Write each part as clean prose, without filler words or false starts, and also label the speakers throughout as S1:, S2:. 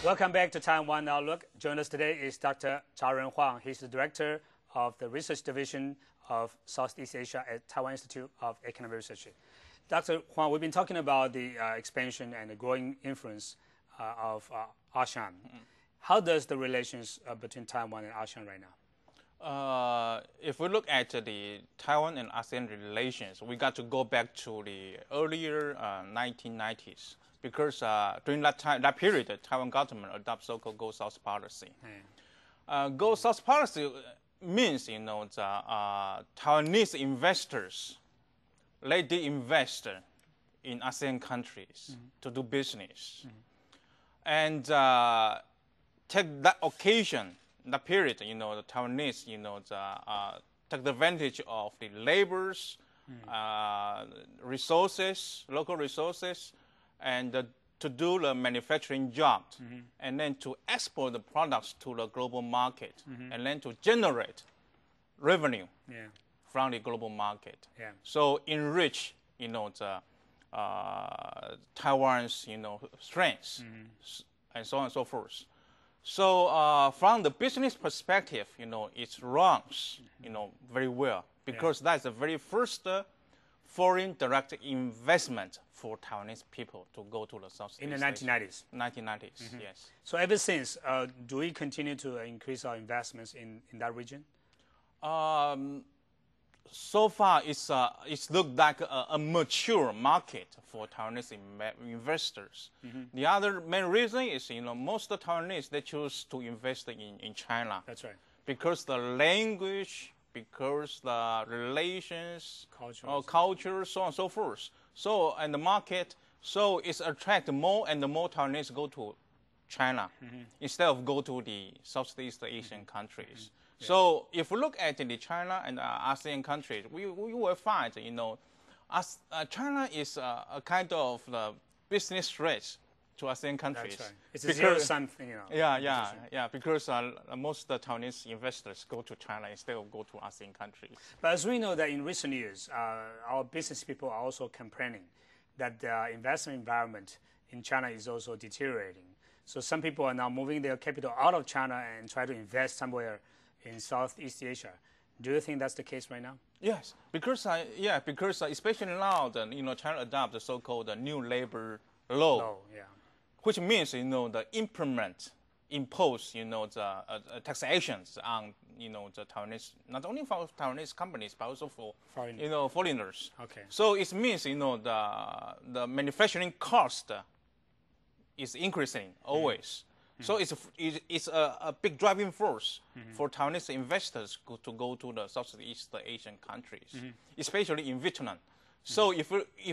S1: Welcome back to Taiwan Now Look. Joining us today is Dr. Chao-Jen Huang. He's the director of the Research Division of Southeast Asia at Taiwan Institute of Economic Research. Dr. Huang, we've been talking about the expansion and the growing influence of ASEAN. How does the relations between Taiwan and ASEAN right now?
S2: If we look at the Taiwan and ASEAN relations, we got to go back to the earlier 1990s because during that period, the Taiwan government adopted so-called Go South policy. Go South policy means, the Taiwanese investors, they invest in ASEAN countries to do business, and take that occasion, that period, the Taiwanese, take advantage of the laborers, resources, local resources, and to do the manufacturing jobs, and then to export the products to the global market, and then to generate revenue from the global market. So enrich, Taiwan's, strengths, and so on and so forth. So from the business perspective, it runs, very well because that's the very first foreign direct investment for Taiwanese people to go to the Southeast
S1: In the 1990s?
S2: 1990s, yes.
S1: So ever since, do we continue to increase our investments in that region?
S2: So far, it's looked like a mature market for Taiwanese investors. The other main reason is, most of the Taiwanese, they choose to invest in China.
S1: That's right.
S2: Because the language, because the relations, culture, so on and so forth. So, and the market, so it's attract more and more Taiwanese go to China instead of go to the Southeast Asian countries. So if we look at the China and ASEAN countries, we will find, China is a kind of the business threat to ASEAN countries.
S1: That's right. It's a zero-sum thing,
S2: Yeah, because most of the Taiwanese investors go to China instead of go to ASEAN countries.
S1: But as we know that in recent years, our business people are also complaining that the investment environment in China is also deteriorating. So some people are now moving their capital out of China and try to invest somewhere in Southeast Asia. Do you think that's the case right now?
S2: Yes, because especially now, China adopt the so-called new labor law, which means the impose the taxations on the Taiwanese, not only for Taiwanese companies but also for foreigners.
S1: Okay.
S2: So it means the manufacturing cost is increasing always. So it's a big driving force for Taiwanese investors to go to the Southeast Asian countries, especially in Vietnam. So if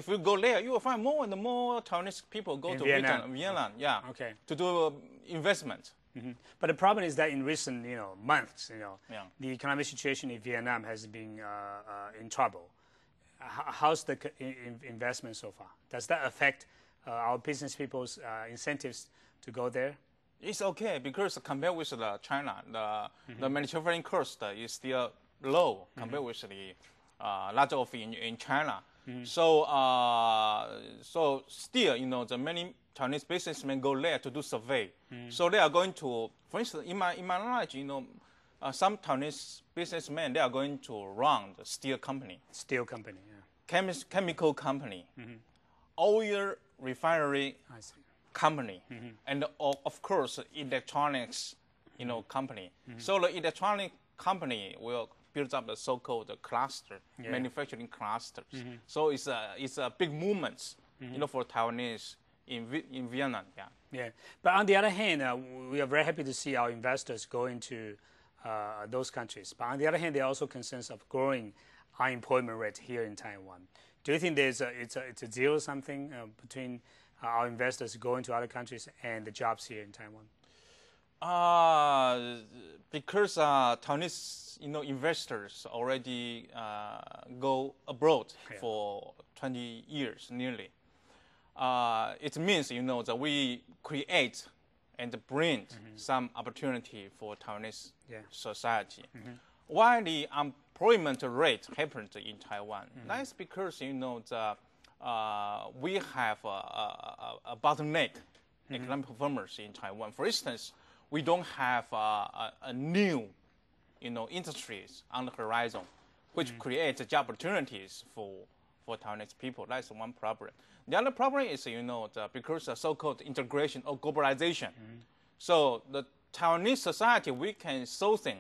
S2: you go there, you will find more and more Taiwanese people go to Vietnam, to do investment.
S1: But the problem is that in recent months, the economic situation in Vietnam has been in trouble. How's the investment so far? Does that affect our business people's incentives to go there?
S2: It's okay because compared with China, the manufacturing cost is still low compared with the lot of in China. So so still, the many Chinese businessmen go there to do survey. So they are going to, for instance, in my knowledge, some Chinese businessmen, they are going to run the steel company.
S1: Steel company,
S2: chemical company, oil refinery company, and of course electronics, company. So the electronic company will build up the so-called cluster, manufacturing clusters. So it's a big movement, for Taiwanese in Vietnam.
S1: Yeah. But on the other hand, we are very happy to see our investors go into those countries. But on the other hand, there are also concerns of growing unemployment rate here in Taiwan. Do you think it's a zero-sum thing between our investors going to other countries and the jobs here in Taiwan?
S2: Because Taiwanese, investors already go abroad for 20 years nearly. It means, that we create and bring some opportunity for Taiwanese society. Why the unemployment rate happened in Taiwan? That's because, we have a bottleneck economic performance in Taiwan. For instance, we don't have a new, industries on the horizon, which creates job opportunities for Taiwanese people. That's one problem. The other problem is, because of so-called integration or globalization. So the Taiwanese society, we can sourcing,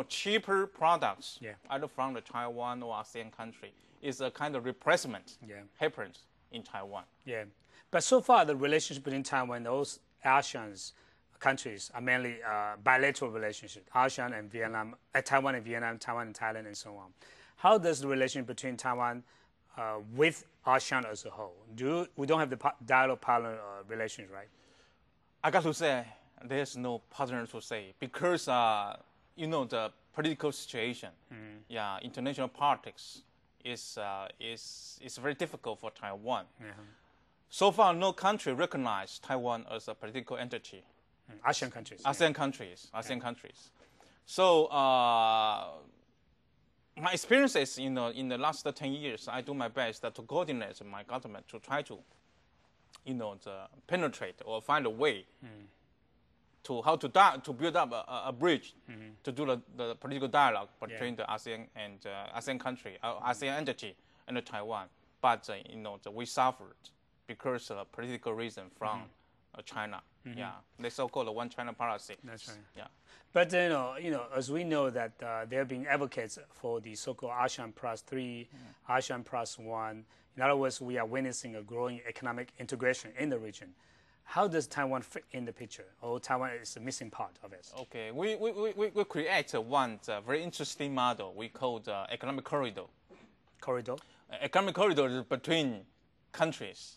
S2: cheaper products, either from the Taiwan or ASEAN country. Is a kind of replacement happens in Taiwan.
S1: Yeah, but so far the relationship between Taiwan and those ASEAN countries are mainly bilateral relationships. ASEAN and Vietnam, Taiwan and Vietnam, Taiwan and Thailand, and so on. How does the relationship between Taiwan with ASEAN as a whole? We don't have the dialogue partner relations, right?
S2: I got to say, there's no partner to say because the political situation, international politics is very difficult for Taiwan. So far, no country recognized Taiwan as a political entity.
S1: ASEAN countries.
S2: ASEAN countries. So my experience is, in the last 10 years, I do my best to coordinate my government to try to, penetrate or find a way to how to build up a bridge to do the political dialogue between the ASEAN and ASEAN country, ASEAN entity, and Taiwan. But we suffered because of political reason from China. The so-called one China policy.
S1: That's right.
S2: Yeah.
S1: But as we know that there have been advocates for the so-called ASEAN Plus 3, ASEAN Plus 1. In other words, we are witnessing a growing economic integration in the region. How does Taiwan fit in the picture? Or Taiwan is a missing part of it?
S2: Okay, we create one very interesting model we call the economic corridor.
S1: Corridor?
S2: Economic corridor is between countries.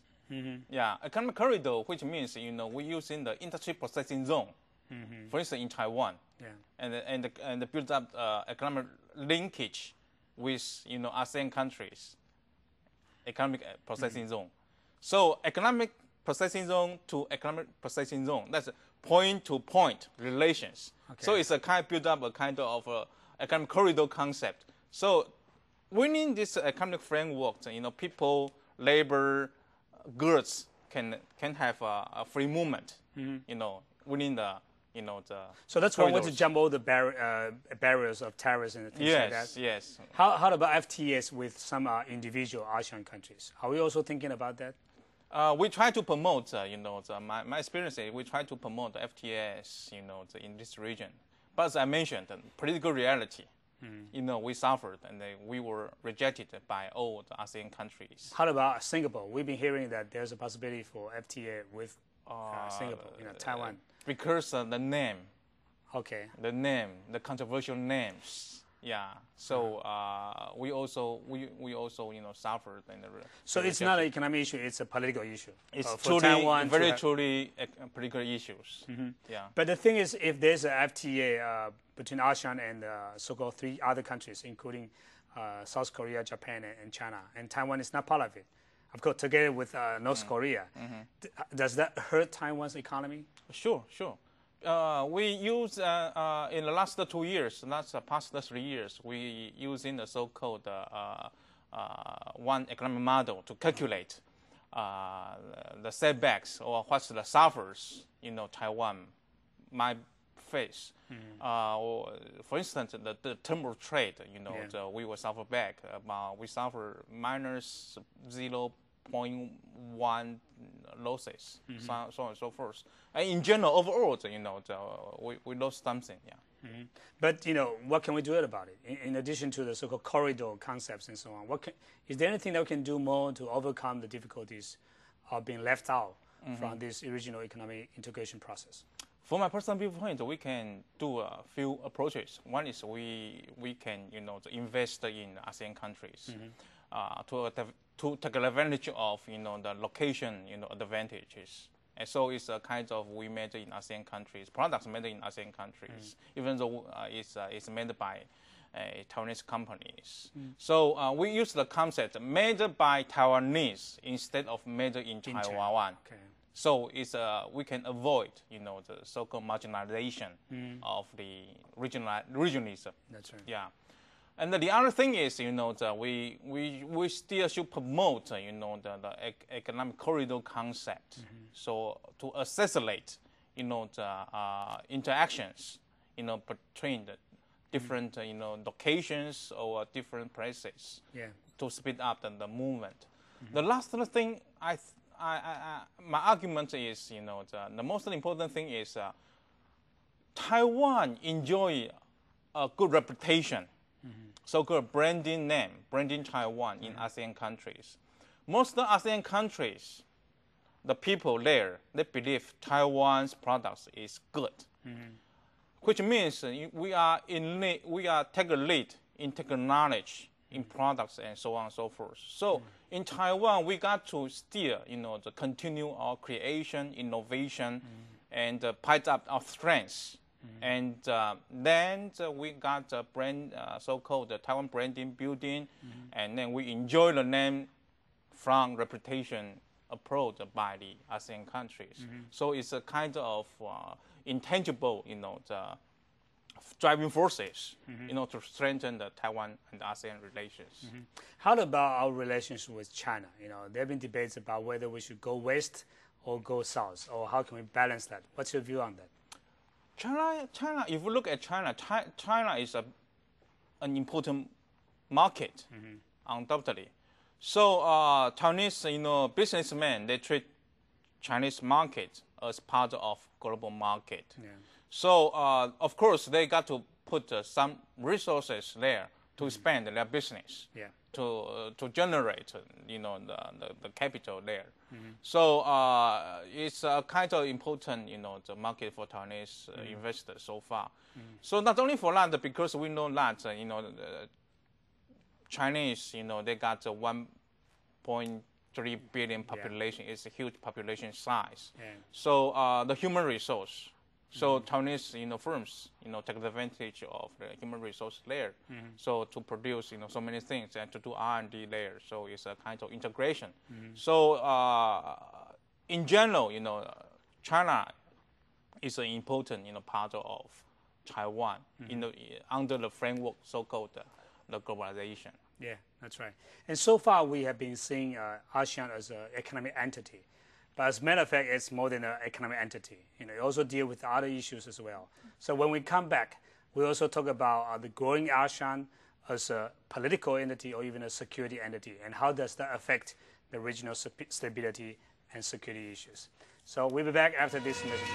S2: Yeah, economic corridor, which means we using the industry processing zone, for instance in Taiwan, and build up economic linkage with ASEAN countries. Economic processing zone. So economic processing zone to economic processing zone. That's point-to-point relations. Okay. So it's a kind of build up a kind of economic corridor concept. So within this economic framework, people, labor, goods can have a free movement. Within the
S1: So that's one way to jump all the barriers of tariffs and things like that.
S2: Yes.
S1: How about FTAs with some individual ASEAN countries? Are we also thinking about that?
S2: We try to promote, my experience is we try to promote the FTAs, in this region. But as I mentioned, the political reality, we suffered and we were rejected by all the ASEAN countries.
S1: How about Singapore? We've been hearing that there's a possibility for FTA with Singapore, Taiwan.
S2: Because the name.
S1: Okay.
S2: The name, the controversial names. Yeah. So we also suffered in the.
S1: So it's not an economic issue; it's a political issue.
S2: It's
S1: for Taiwan
S2: truly political issues. Yeah.
S1: But the thing is, if there's a FTA between ASEAN and so-called 3 other countries, including South Korea, Japan, and China, and Taiwan is not part of it, of course, together with North Korea, does that hurt Taiwan's economy?
S2: Sure. We use in the last 2 years, past 3 years, we using the so-called one economic model to calculate the setbacks or what's the suffers Taiwan might face. For instance, the term of trade, we will suffer back. We suffer minus 0.1 losses, so on and so forth. And in general, overall, we lost something. Yeah.
S1: But what can we do about it? In addition to the so-called corridor concepts and so on, is there anything that we can do more to overcome the difficulties of being left out from this regional economic integration process?
S2: From my personal viewpoint, we can do a few approaches. One is we can invest in ASEAN countries to take advantage of the location advantages. And so it's a kind of we made in ASEAN countries, products made in ASEAN countries, even though it's made by Taiwanese companies. So we use the concept made by Taiwanese instead of made in Taiwan.
S1: Okay.
S2: So it's we can avoid the so-called marginalization of the regionalism.
S1: That's right.
S2: Yeah. And the other thing is, that we still should promote, the economic corridor concept. So to accelerate, the interactions, between the different, locations or different places, to speed up the movement. The last thing my argument is, the most important thing is Taiwan enjoy a good reputation, so-called branding name, branding Taiwan in ASEAN countries. Most of the ASEAN countries, the people there, they believe Taiwan's products is good, which means we are take a lead in technology, in products, and so on and so forth. So in Taiwan, we got to still, to continue our creation, innovation, and pipe up our strengths. And then we got the brand, so-called the Taiwan branding building, and then we enjoy the name from reputation approach by the ASEAN countries. So it's a kind of intangible, the driving forces, to strengthen the Taiwan and ASEAN relations.
S1: How about our relationship with China? There have been debates about whether we should go west or go south, or how can we balance that? What's your view on that?
S2: China. If you look at China, China is an important market, undoubtedly. So Taiwanese, businessmen, they treat Chinese market as part of global market. So of course they got to put some resources there to expand their business, to generate, the capital there. So it's a kind of important, the market for Taiwanese investors so far. So not only for that, because we know that, the Chinese, they got a 1.3 billion population. It's a huge population size. So the human resource. So Taiwanese, firms, take advantage of the human resource there. So to produce, so many things and to do R&D there. So it's a kind of integration. So in general, China is an important, part of Taiwan under the framework so-called the globalization.
S1: Yeah, that's right. And so far we have been seeing ASEAN as an economic entity. But as a matter of fact, it's more than an economic entity. It also deals with other issues as well. So when we come back, we also talk about the growing ASEAN as a political entity or even a security entity, and how does that affect the regional stability and security issues. So we'll be back after this message.